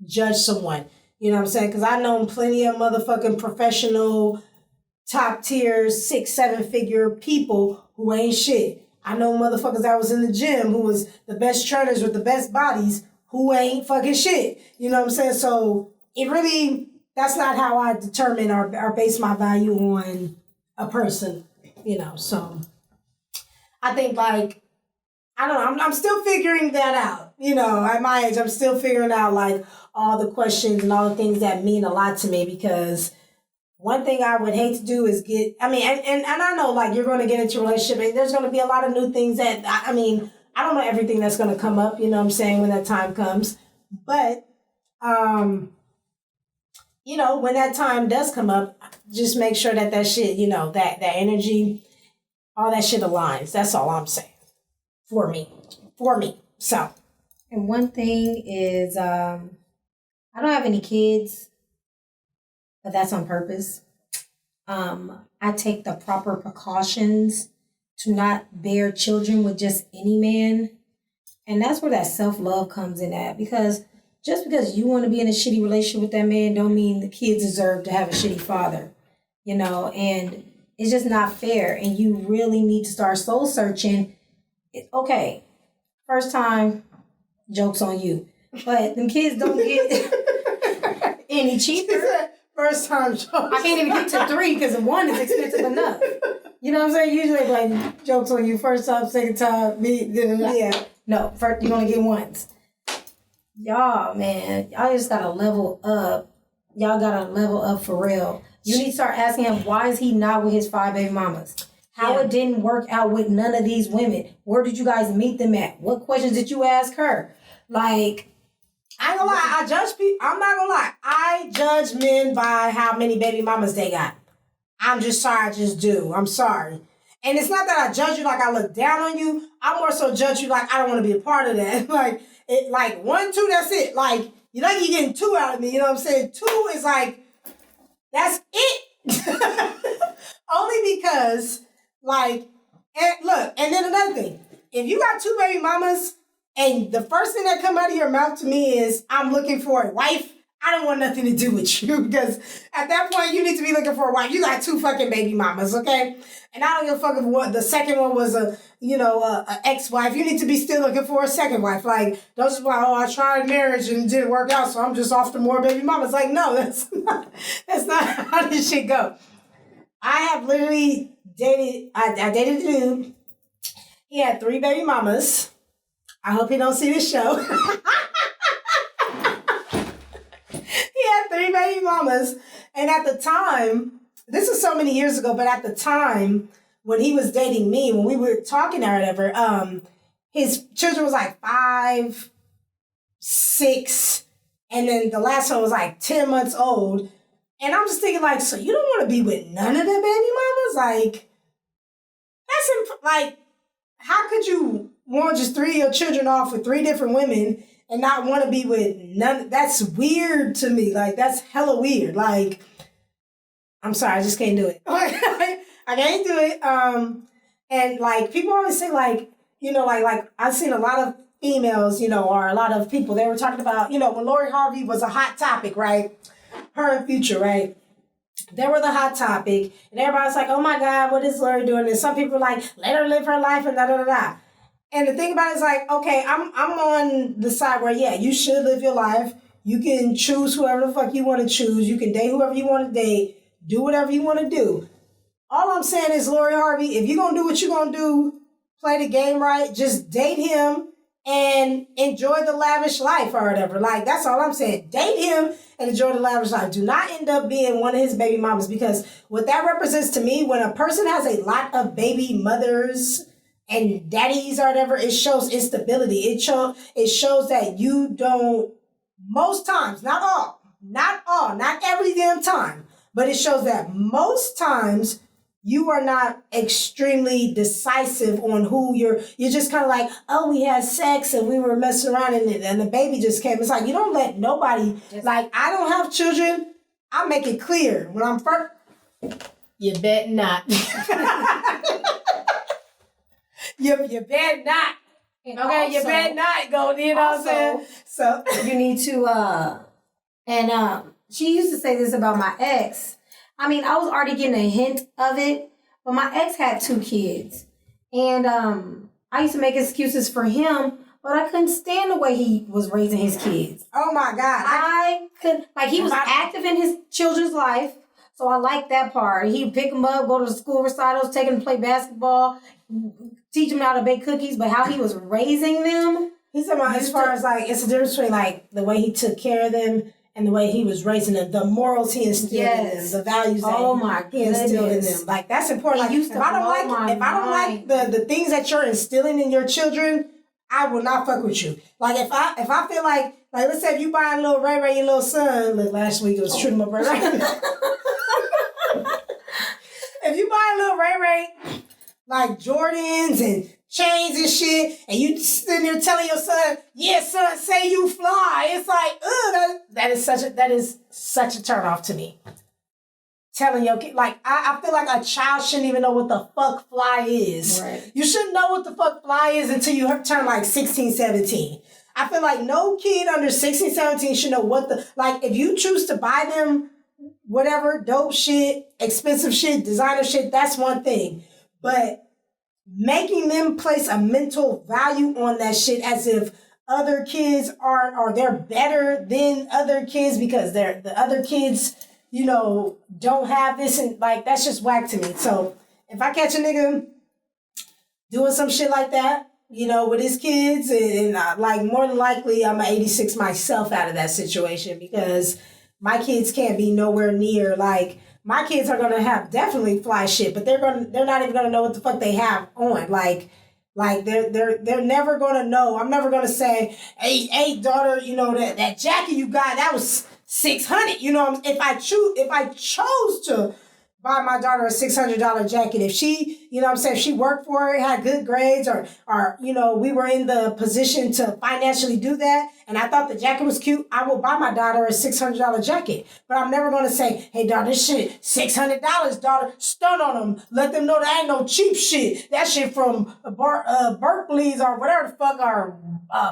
judge someone. You know what I'm saying? Because I know plenty of motherfucking professional, top tier, 6-7 figure people who ain't shit. I know motherfuckers that was in the gym who was the best trainers with the best bodies who ain't fucking shit. You know what I'm saying? So it really, that's not how I determine or base my value on a person, you know. So I think, like, I don't know, I'm still figuring that out. You know, at my age, I'm still figuring out, like, all the questions and all the things that mean a lot to me, because one thing I would hate to do is and I know, like, you're going to get into a relationship and there's going to be a lot of new things that, I don't know everything that's going to come up, you know what I'm saying, when that time comes. But, you know, when that time does come up, just make sure that shit, you know, that energy, all that shit aligns. That's all I'm saying. For me. So. And one thing is, I don't have any kids, but that's on purpose. I take the proper precautions to not bear children with just any man. And that's where that self-love comes in at. Because just because you want to be in a shitty relationship with that man don't mean the kids deserve to have a shitty father. You know, and it's just not fair. And you really need to start soul searching. Okay, first time, joke's on you. But them kids don't get any cheaper. First time jokes. I can't even get to 3 because 1 is expensive enough. You know what I'm saying? Usually, like, jokes on you first time, second time, me, yeah. No, first, you're going to get ones. Y'all, man, y'all just got to level up. Y'all got to level up for real. You need to start asking him, why is he not with his 5 baby mamas? How it didn't work out with none of these women. Where did you guys meet them at? What questions did you ask her? Like, I ain't gonna lie, I judge people. I'm not gonna lie. I judge men by how many baby mamas they got. I'm just sorry, I just do. I'm sorry. And it's not that I judge you like I look down on you. I more so judge you like I don't want to be a part of that. Like 1, 2, that's it. Like, you like you're getting 2 out of me, you know what I'm saying? 2 is like, that's it. Only because, like, and look, and then another thing. If you got 2 baby mamas, and the first thing that come out of your mouth to me is, I'm looking for a wife, I don't want nothing to do with you. Because at that point, you need to be looking for a wife. You got 2 fucking baby mamas, okay? And I don't give a fuck if what the second one was a ex-wife. You need to be still looking for a second wife. Like, don't just be like, I tried marriage and it didn't work out, so I'm just off to more baby mamas. Like, no, that's not how this shit go. I have literally dated, I dated a dude. He had 3 baby mamas. I hope he don't see this show. He had 3 baby mamas. And at the time, this was so many years ago, but at the time when he was dating me, when we were talking or whatever, his children was like 5, 6, and then the last one was like 10 months old. And I'm just thinking like, so you don't want to be with none of the baby mamas? Like, like, how could you want just 3 of your children off with 3 different women and not want to be with none? That's weird to me. Like, that's hella weird. Like, I'm sorry, I just can't do it. I can't do it. And like, people always say like, like I've seen a lot of females, or a lot of people, they were talking about, when Lori Harvey was a hot topic, right? Her and Future, right? They were the hot topic, and everybody's like, oh my God, what is Lori doing? And some people were like, let her live her life and da-da-da-da. And the thing about it is like, okay, I'm on the side where, yeah, you should live your life. You can choose whoever the fuck you want to choose. You can date whoever you want to date. Do whatever you want to do. All I'm saying is, Lori Harvey, if you're going to do what you're going to do, play the game right, just date him and enjoy the lavish life or whatever. Like, that's all I'm saying. Date him and enjoy the lavish life. Do not end up being one of his baby mamas, because what that represents to me, when a person has a lot of baby mothers and daddies or whatever, it shows instability. It shows that you don't, most times, not every damn time, but it shows that most times you are not extremely decisive on who you're just kind of like, oh, we had sex and we were messing around and the baby just came. It's like, you don't let nobody, like, I don't have children. I make it clear when I'm first. You bet not. you bet not. And okay, also, you bet not go, you know what I'm saying? So you need to, she used to say this about my ex. I mean, I was already getting a hint of it, but my ex had 2 kids. And I used to make excuses for him, but I couldn't stand the way he was raising his kids. Oh my God. I couldn't, like, he was active in his children's life, so I liked that part. He'd pick them up, go to the school recitals, take them to play basketball, teach them how to bake cookies, but how he was raising them. He's talking about as far as like, it's a difference between like the way he took care of them and the way he was raising them, the morals he instilled in them, the values that he instilled in them. Like, that's important. Like, if I don't like the things that you're instilling in your children, I will not fuck with you. Like, if I feel like let's say if you buy a little Ray Ray, your little son, like last week it was shooting my brother. If you buy a little Ray Ray, like Jordans and chains and shit, and you sitting there telling your son, yeah, son, say you fly. It's like, that is such a turn off to me. Telling your kid, like, I feel like a child shouldn't even know what the fuck fly is. Right. You shouldn't know what the fuck fly is until you turn like 16, 17. I feel like no kid under 16, 17 should know what like, if you choose to buy them whatever, dope shit, expensive shit, designer shit, that's one thing. But making them place a mental value on that shit as if other kids are, or they're better than other kids because the other kids, don't have this, and like that's just whack to me. So if I catch a nigga doing some shit like that, with his kids, and like more than likely I'm an 86 myself out of that situation, because my kids can't be nowhere near, like, my kids are gonna have definitely fly shit, but they're not even gonna know what the fuck they have on. Like they're never gonna know. I'm never gonna say, hey daughter, that jacket you got, that was $600. If I chose to buy my daughter a $600 jacket, if she, if she worked for it, had good grades, or we were in the position to financially do that, and I thought the jacket was cute, I will buy my daughter a $600 jacket. But I'm never going to say, hey, daughter, this shit, $600, daughter, stun on them. Let them know that ain't no cheap shit. That shit from Berkeley's or whatever the fuck, or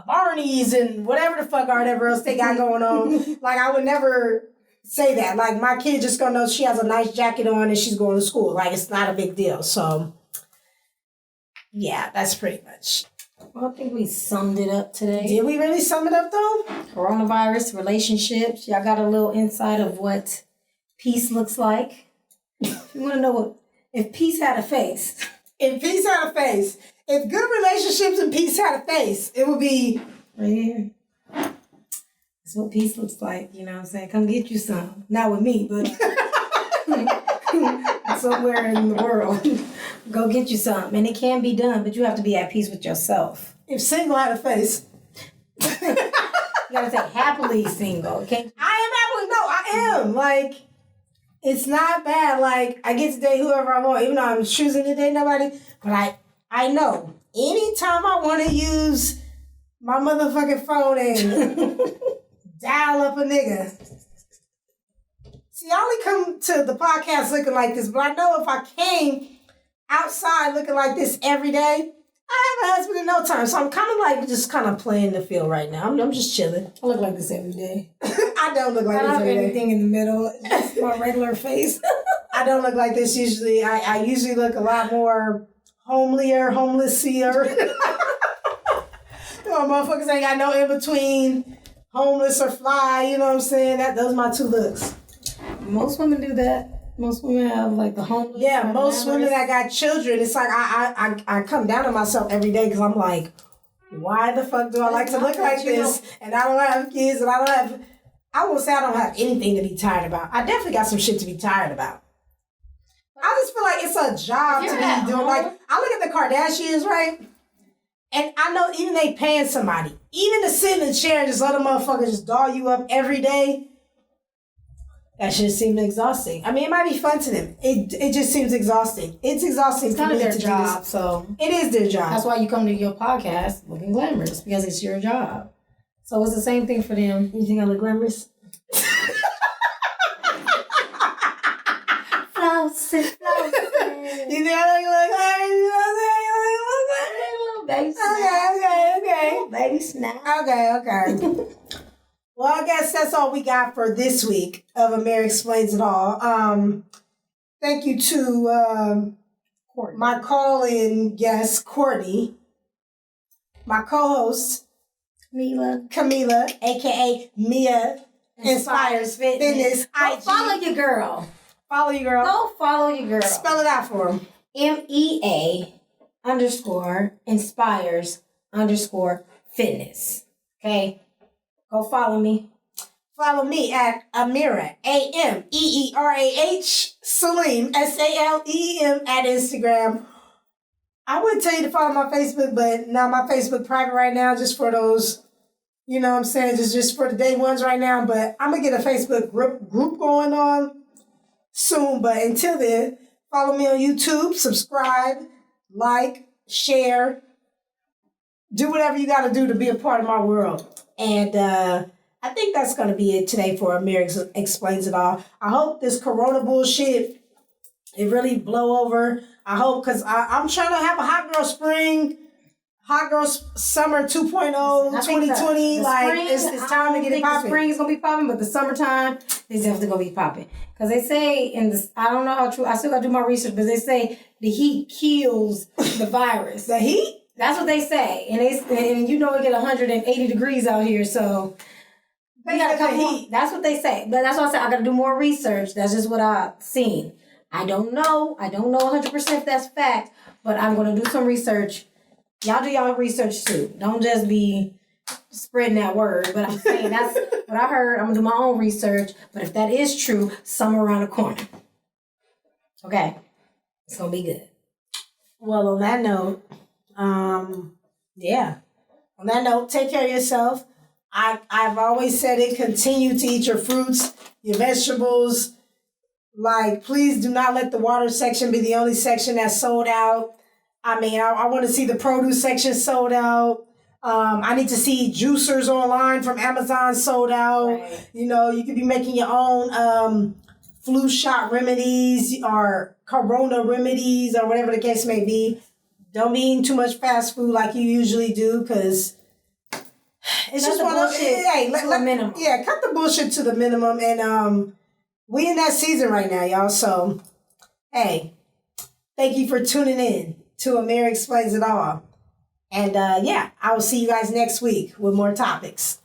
Barney's and whatever the fuck, or whatever else they got going on. Like, I would never say that. Like, my kid just gonna know she has a nice jacket on and she's going to school. Like, it's not a big deal. So, yeah, that's pretty much. Well, I think we summed it up today. Did we really sum it up, though? Coronavirus, relationships. Y'all got a little insight of what peace looks like. You want to know if peace had a face. If peace had a face. If good relationships and peace had a face, it would be right here. That's what peace looks like, you know what I'm saying? Come get you some. Not with me, but somewhere in the world. Go get you some. And it can be done, but you have to be at peace with yourself. If single had a face. You gotta say happily single, okay? I am. Like, it's not bad. Like, I get to date whoever I want, even though I'm choosing to date nobody. But I know anytime I want to use my motherfucking phone and dial up a nigga. See, I only come to the podcast looking like this, but I know if I came outside looking like this every day, I have a husband in no time. So I'm kind of like just kind of playing the field right now. I'm just chilling. I look like this every day. I don't look like this every day. I don't have anything in the middle. It's just my regular face. I don't look like this usually. I usually look a lot more homelessier. Motherfuckers ain't got no in between homeless or fly, you know what I'm saying? Those are my two looks. Most women do that. Most women have like the homeless. Yeah, most women that got children, it's like I come down on myself every day because I'm like, why the fuck do I like to look like this? And I don't have kids, and I won't say I don't have anything to be tired about. I definitely got some shit to be tired about. I just feel like it's a job to be doing. Like, I look at the Kardashians, right? And I know even they paying somebody, even to sit in a chair and just let a motherfucker just doll you up every day, that shit seems exhausting. I mean, it might be fun to them. It just seems exhausting. It's exhausting. It's kind of their job, so. It is their job. That's why you come to your podcast looking glamorous, because it's your job. So it's the same thing for them. You think I look glamorous? Flossy. You think I look glamorous? Baby Okay. Baby snap. Okay. Well, I guess that's all we got for this week of Ameerah Explains It All. Thank you to my call-in guest, Courtney, my co-host, Kameelah, a.k.a. Mia Inspires Fitness. Go follow your girl. Follow your girl. Go follow your girl. Spell it out for him. MEA_inspires_fitness. Okay? Go follow me. Follow me at Ameerah, AMEERAH, Salim, SALEM at Instagram. I would tell you to follow my Facebook, but now my Facebook private right now, just for those, you know what I'm saying, just for the day ones right now. But I'm going to get a Facebook group going on soon. But until then, follow me on YouTube, subscribe, like, share, do whatever you got to do to be a part of my world. And I think that's going to be it today for Ameerah Explains It All. I hope this corona bullshit, it really blow over. I hope, because I'm trying to have a hot girl spring, hot girl summer 2.0, 2020. Like, it's time to get it popping. The spring is going to be popping, but the summertime is definitely going to be popping. Because they say, I don't know how true, I still got to do my research, but they say the heat kills the virus. The heat? That's what they say. And you know it get 180 degrees out here, so You gotta come heat. That's what they say. But that's why I said I gotta do more research. That's just what I've seen. I don't know 100% if that's fact, but I'm gonna do some research. Y'all do y'all research too. Don't just be spreading that word. But I'm saying that's what I heard. I'm gonna do my own research. But if that is true, summer around the corner. Okay. It's gonna be good. Well, on that note, yeah. On that note, take care of yourself. I've always said it, continue to eat your fruits, your vegetables. Like, please do not let the water section be the only section that's sold out. I mean, I want to see the produce section sold out. I need to see juicers online from Amazon sold out. Right. You know, you could be making your own flu shot remedies or corona remedies or whatever the case may be. Don't be eating too much fast food like you usually do, because it's just one of those. Hey, to a minimum. Yeah, cut the bullshit to the minimum. And we in that season right now, y'all. So, hey, thank you for tuning in to Ameerah Explains It All. And yeah, I will see you guys next week with more topics.